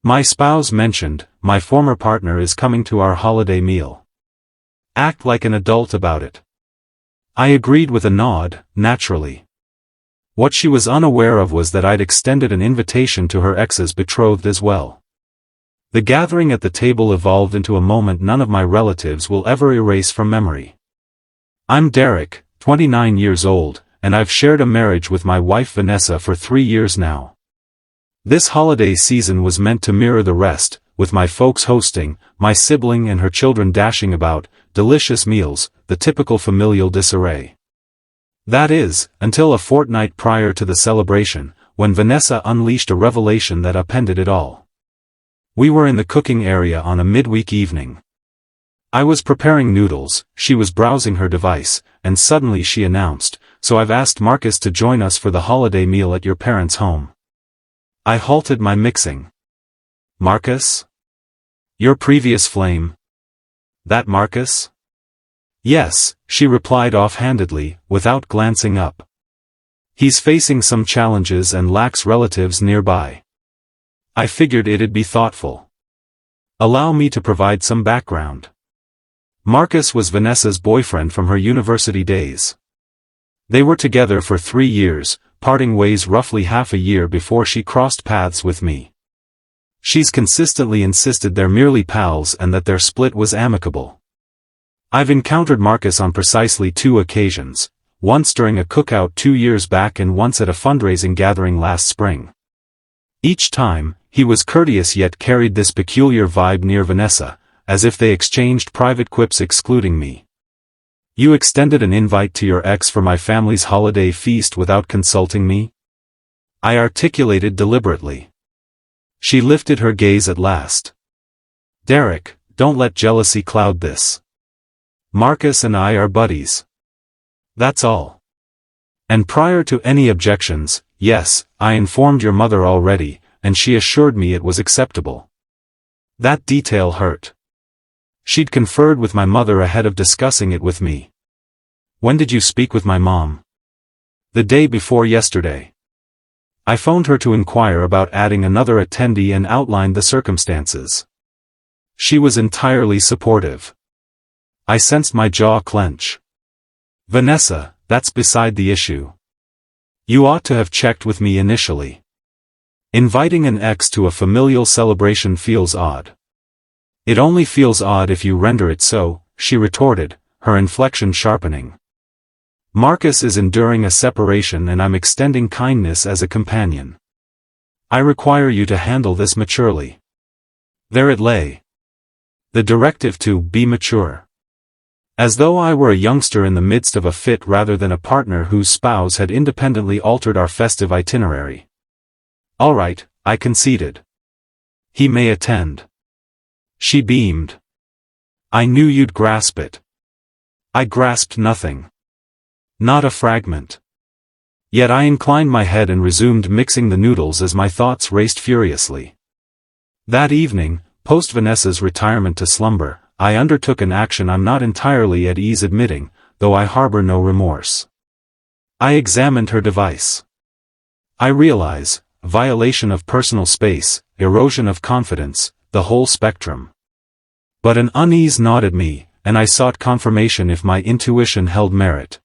My spouse mentioned, my former partner is coming to our holiday meal. Act like an adult about it. I agreed with a nod, naturally. What she was unaware of was that I'd extended an invitation to her ex's betrothed as well. The gathering at the table evolved into a moment none of my relatives will ever erase from memory. I'm Derek, 29 years old, and I've shared a marriage with my wife Vanessa for 3 years now. This holiday season was meant to mirror the rest, with my folks hosting, my sibling and her children dashing about, delicious meals, the typical familial disarray. That is, until a fortnight prior to the celebration, when Vanessa unleashed a revelation that upended it all. We were in the cooking area on a midweek evening. I was preparing noodles, she was browsing her device, and suddenly she announced, "So I've asked Marcus to join us for the holiday meal at your parents' home." I halted my mixing. Marcus? Your previous flame? That Marcus? Yes, she replied offhandedly, without glancing up. He's facing some challenges and lacks relatives nearby. I figured it'd be thoughtful. Allow me to provide some background. Marcus was Vanessa's boyfriend from her university days. They were together for 3 years, parting ways roughly half a year before she crossed paths with me. She's consistently insisted they're merely pals and that their split was amicable. I've encountered Marcus on precisely 2 occasions, once during a cookout 2 years back and once at a fundraising gathering last spring. Each time, he was courteous yet carried this peculiar vibe near Vanessa, as if they exchanged private quips excluding me. You extended an invite to your ex for my family's holiday feast without consulting me? I articulated deliberately. She lifted her gaze at last. Derek, don't let jealousy cloud this. Marcus and I are buddies. That's all. And prior to any objections, yes, I informed your mother already, and she assured me it was acceptable. That detail hurt. She'd conferred with my mother ahead of discussing it with me. When did you speak with my mom? The day before yesterday. I phoned her to inquire about adding another attendee and outlined the circumstances. She was entirely supportive. I sensed my jaw clench. Vanessa, that's beside the issue. You ought to have checked with me initially. Inviting an ex to a familial celebration feels odd. It only feels odd if you render it so, she retorted, her inflection sharpening. Marcus is enduring a separation and I'm extending kindness as a companion. I require you to handle this maturely. There it lay. The directive to be mature. As though I were a youngster in the midst of a fit rather than a partner whose spouse had independently altered our festive itinerary. All right, I conceded. He may attend. She beamed. I knew you'd grasp it. I grasped nothing. Not a fragment. Yet I inclined my head and resumed mixing the noodles as my thoughts raced furiously. That evening, post Vanessa's retirement to slumber, I undertook an action I'm not entirely at ease admitting, though I harbor no remorse. I examined her device. I realize, violation of personal space, erosion of confidence, the whole spectrum. But an unease gnawed at me, and I sought confirmation if my intuition held merit.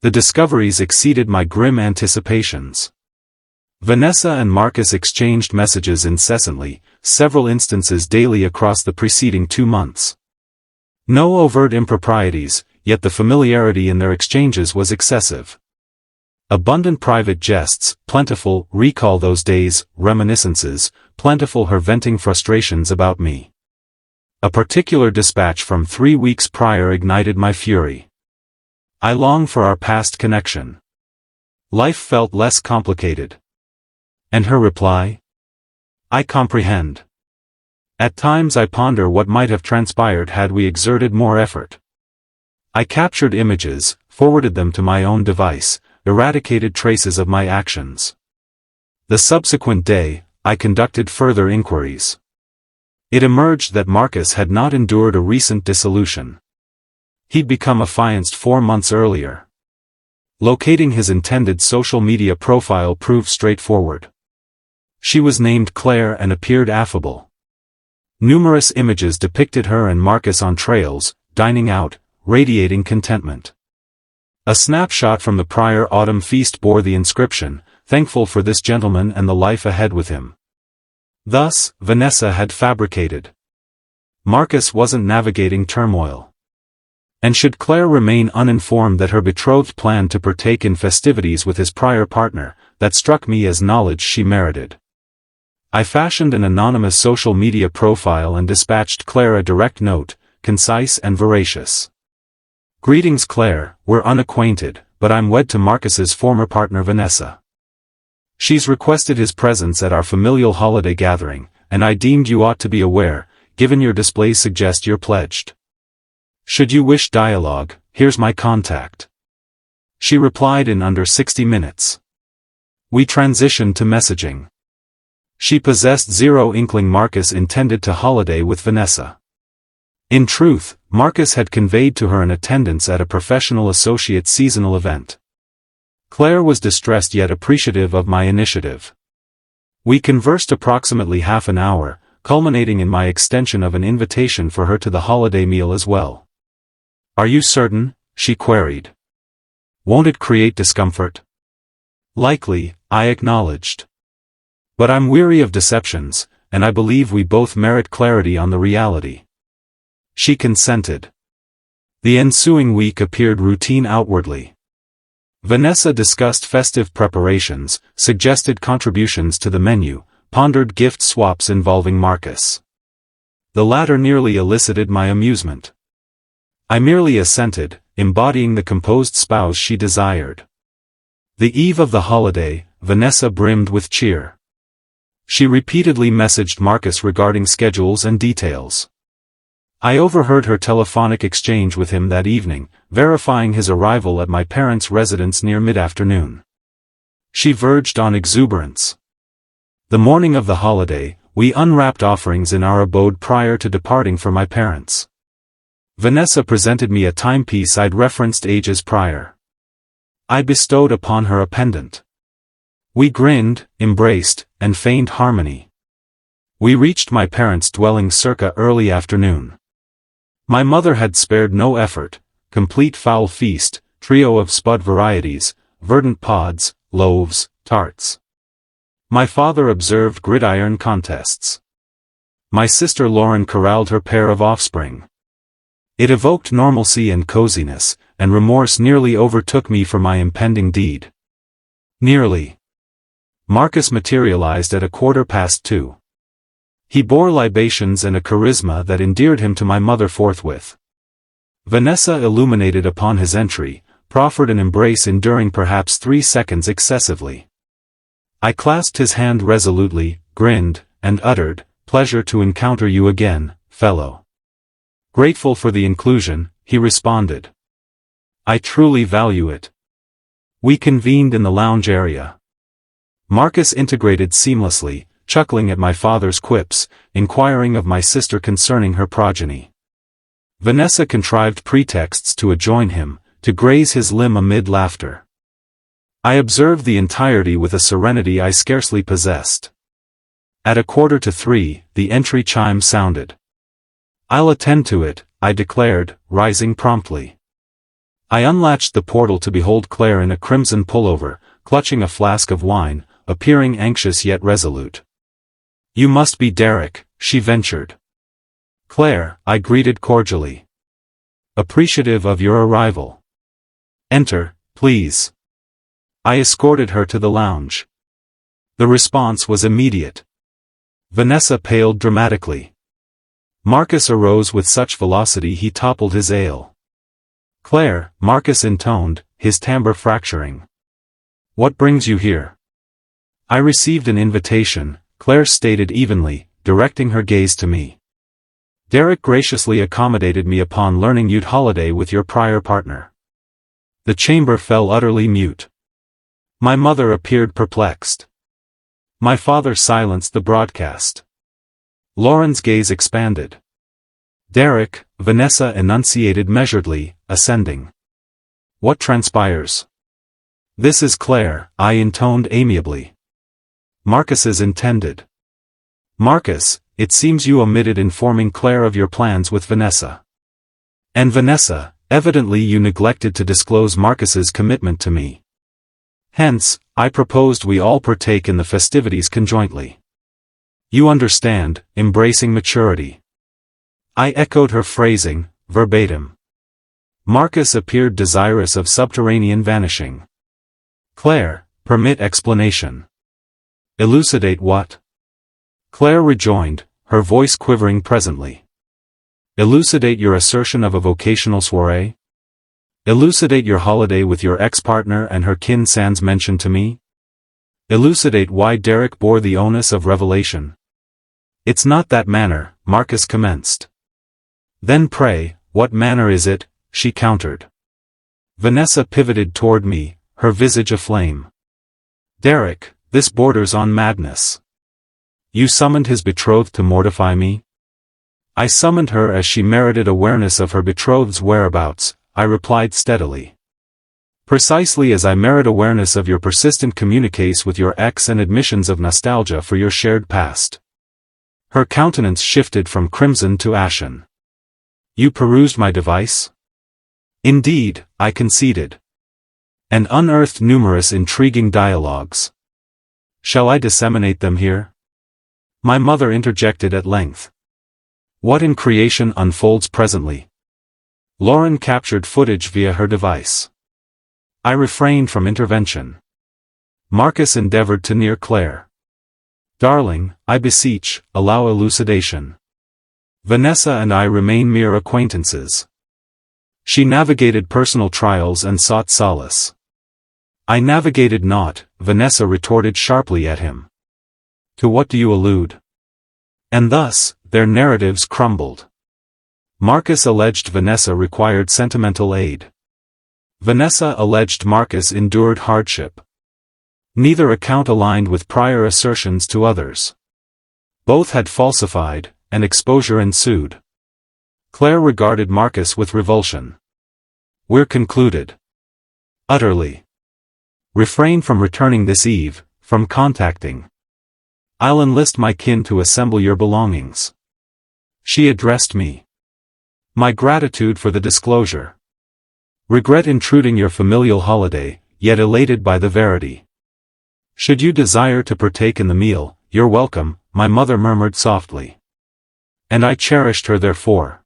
The discoveries exceeded my grim anticipations. Vanessa and Marcus exchanged messages incessantly, several instances daily across the preceding 2 months. No overt improprieties, yet the familiarity in their exchanges was excessive. Abundant private jests, plentiful, recall those days, reminiscences, plentiful her venting frustrations about me. A particular dispatch from 3 weeks prior ignited my fury. I long for our past connection. Life felt less complicated. And her reply? I comprehend. At times I ponder what might have transpired had we exerted more effort. I captured images, forwarded them to my own device, eradicated traces of my actions. The subsequent day, I conducted further inquiries. It emerged that Marcus had not endured a recent dissolution. He'd become affianced 4 months earlier. Locating his intended social media profile proved straightforward. She was named Claire and appeared affable. Numerous images depicted her and Marcus on trails, dining out, radiating contentment. A snapshot from the prior autumn feast bore the inscription, "Thankful for this gentleman and the life ahead with him." Thus, Vanessa had fabricated. Marcus wasn't navigating turmoil. And should Claire remain uninformed that her betrothed planned to partake in festivities with his prior partner, that struck me as knowledge she merited. I fashioned an anonymous social media profile and dispatched Claire a direct note, concise and veracious. "Greetings Claire, we're unacquainted, but I'm wed to Marcus's former partner Vanessa. She's requested his presence at our familial holiday gathering, and I deemed you ought to be aware, given your displays suggest you're pledged. Should you wish dialogue, here's my contact." She replied in under 60 minutes. We transitioned to messaging. She possessed zero inkling Marcus intended to holiday with Vanessa. In truth, Marcus had conveyed to her an attendance at a professional associate seasonal event. Claire was distressed yet appreciative of my initiative. We conversed approximately half an hour, culminating in my extension of an invitation for her to the holiday meal as well. "Are you certain?" she queried. "Won't it create discomfort?" "Likely," I acknowledged. "But I'm weary of deceptions, and I believe we both merit clarity on the reality." She consented. The ensuing week appeared routine outwardly. Vanessa discussed festive preparations, suggested contributions to the menu, pondered gift swaps involving Marcus. The latter nearly elicited my amusement. I merely assented, embodying the composed spouse she desired. The eve of the holiday, Vanessa brimmed with cheer. She repeatedly messaged Marcus regarding schedules and details. I overheard her telephonic exchange with him that evening, verifying his arrival at my parents' residence near mid-afternoon. She verged on exuberance. The morning of the holiday, we unwrapped offerings in our abode prior to departing for my parents. Vanessa presented me a timepiece I'd referenced ages prior. I bestowed upon her a pendant. We grinned, embraced, and feigned harmony. We reached my parents' dwelling circa early afternoon. My mother had spared no effort, complete fowl feast, trio of spud varieties, verdant pods, loaves, tarts. My father observed gridiron contests. My sister Lauren corralled her pair of offspring. It evoked normalcy and coziness, and remorse nearly overtook me for my impending deed. Nearly. Marcus materialized at 2:15. He bore libations and a charisma that endeared him to my mother forthwith. Vanessa illuminated upon his entry, proffered an embrace enduring perhaps 3 seconds excessively. I clasped his hand resolutely, grinned, and uttered, "Pleasure to encounter you again, fellow." Grateful for the inclusion, he responded. "I truly value it." We convened in the lounge area. Marcus integrated seamlessly, chuckling at my father's quips, inquiring of my sister concerning her progeny. Vanessa contrived pretexts to adjoin him, to graze his limb amid laughter. I observed the entirety with a serenity I scarcely possessed. At 2:45, the entry chime sounded. "I'll attend to it," I declared, rising promptly. I unlatched the portal to behold Claire in a crimson pullover, clutching a flask of wine, appearing anxious yet resolute. "You must be Derek," she ventured. "Claire," I greeted cordially. "Appreciative of your arrival. Enter, please." I escorted her to the lounge. The response was immediate. Vanessa paled dramatically. Marcus arose with such velocity he toppled his ale. "Claire," Marcus intoned, his timbre fracturing. "What brings you here?" "I received an invitation," Claire stated evenly, directing her gaze to me. "Derek graciously accommodated me upon learning you'd holiday with your prior partner." The chamber fell utterly mute. My mother appeared perplexed. My father silenced the broadcast. Lauren's gaze expanded. "Derek," Vanessa enunciated measuredly, ascending. "What transpires?" "This is Claire," I intoned amiably. Marcus's intended. Marcus, it seems you omitted informing Claire of your plans with Vanessa. And Vanessa, evidently you neglected to disclose Marcus's commitment to me. Hence, I proposed we all partake in the festivities conjointly. You understand, embracing maturity. I echoed her phrasing, verbatim. Marcus appeared desirous of subterranean vanishing. Claire, permit explanation. Elucidate what? Claire rejoined, her voice quivering presently. Elucidate your assertion of a vocational soirée? Elucidate your holiday with your ex-partner and her kin sans mention to me? Elucidate why Derek bore the onus of revelation. It's not that manner, Marcus commenced. Then pray, what manner is it? She countered. Vanessa pivoted toward me, her visage aflame. Derek, this borders on madness. You summoned his betrothed to mortify me? I summoned her as she merited awareness of her betrothed's whereabouts, I replied steadily. Precisely as I merit awareness of your persistent communiques with your ex and admissions of nostalgia for your shared past. Her countenance shifted from crimson to ashen. You perused my device? Indeed, I conceded. And unearthed numerous intriguing dialogues. Shall I disseminate them here? My mother interjected at length. What in creation unfolds presently? Lauren captured footage via her device. I refrained from intervention. Marcus endeavored to near Claire. Darling, I beseech, allow elucidation. Vanessa and I remain mere acquaintances. She navigated personal trials and sought solace. I navigated not, Vanessa retorted sharply at him. To what do you allude? And thus, their narratives crumbled. Marcus alleged Vanessa required sentimental aid. Vanessa alleged Marcus endured hardship. Neither account aligned with prior assertions to others. Both had falsified, and exposure ensued. Claire regarded Marcus with revulsion. We're concluded. Utterly. Refrain from returning this eve, from contacting. I'll enlist my kin to assemble your belongings. She addressed me. My gratitude for the disclosure. Regret intruding your familial holiday, yet elated by the verity. Should you desire to partake in the meal, you're welcome, my mother murmured softly. And I cherished her therefore.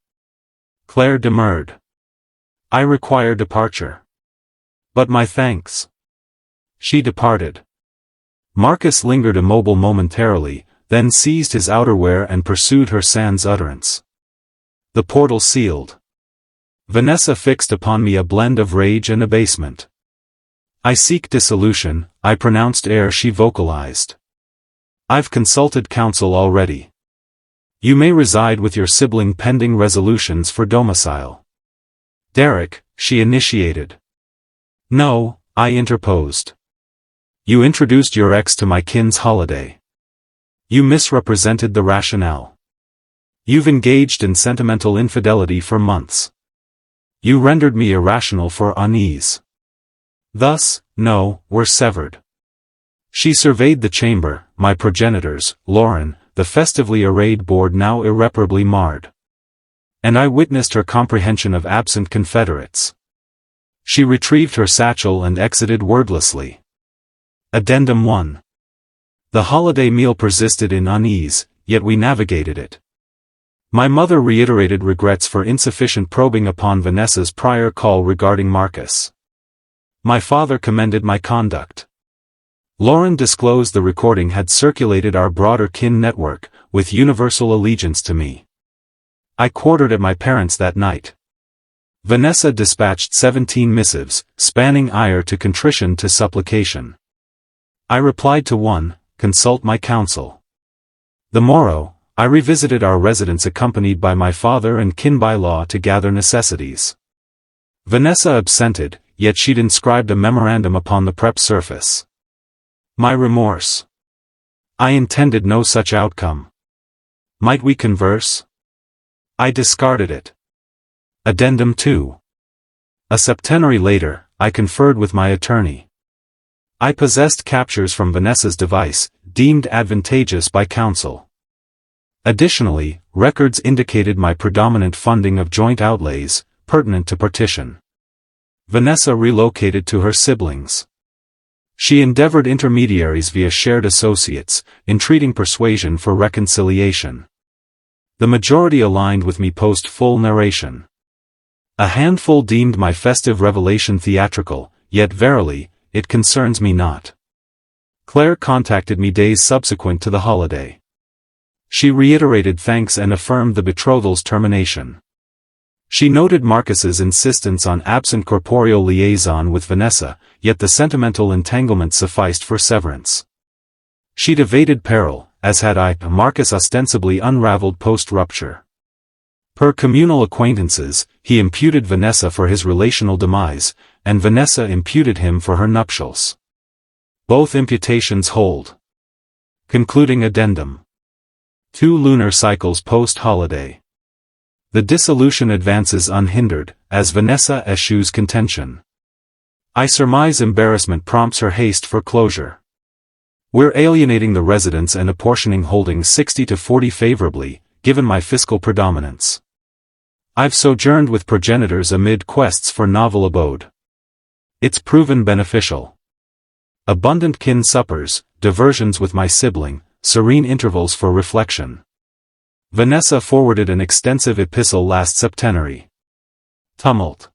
Claire demurred. I require departure. But my thanks. She departed. Marcus lingered immobile momentarily, then seized his outerwear and pursued her sans utterance. The portal sealed. Vanessa fixed upon me a blend of rage and abasement. I seek dissolution, I pronounced ere she vocalized. I've consulted counsel already. You may reside with your sibling pending resolutions for domicile. Derek, she initiated. No, I interposed. You introduced your ex to my kin's holiday. You misrepresented the rationale. You've engaged in sentimental infidelity for months. You rendered me irrational for unease. Thus, no, we're severed. She surveyed the chamber, my progenitors, Lauren, the festively arrayed board now irreparably marred. And I witnessed her comprehension of absent confederates. She retrieved her satchel and exited wordlessly. Addendum 1. The holiday meal persisted in unease, yet we navigated it. My mother reiterated regrets for insufficient probing upon Vanessa's prior call regarding Marcus. My father commended my conduct. Lauren disclosed the recording had circulated our broader kin network, with universal allegiance to me. I quartered at my parents that night. Vanessa dispatched 17 missives, spanning ire to contrition to supplication. I replied to one, consult my counsel. The morrow, I revisited our residence accompanied by my father and kin by law to gather necessities. Vanessa absented, yet she'd inscribed a memorandum upon the prep surface. My remorse. I intended no such outcome. Might we converse? I discarded it. Addendum 2. A septenary later, I conferred with my attorney. I possessed captures from Vanessa's device, deemed advantageous by counsel. Additionally, records indicated my predominant funding of joint outlays, pertinent to partition. Vanessa relocated to her siblings. She endeavored intermediaries via shared associates, entreating persuasion for reconciliation. The majority aligned with me post full narration. A handful deemed my festive revelation theatrical, yet verily, it concerns me not. Claire contacted me days subsequent to the holiday. She reiterated thanks and affirmed the betrothal's termination. She noted Marcus's insistence on absent corporeal liaison with Vanessa, yet the sentimental entanglement sufficed for severance. She'd evaded peril, as had I. Marcus ostensibly unraveled post-rupture. Per communal acquaintances, he imputed Vanessa for his relational demise, and Vanessa imputed him for her nuptials. Both imputations hold. Concluding addendum. 2 lunar cycles post-holiday. The dissolution advances unhindered, as Vanessa eschews contention. I surmise embarrassment prompts her haste for closure. We're alienating the residents and apportioning holdings 60-40 favorably, given my fiscal predominance. I've sojourned with progenitors amid quests for novel abode. It's proven beneficial. Abundant kin suppers, diversions with my sibling, serene intervals for reflection. Vanessa forwarded an extensive epistle last Septenary. Tumult.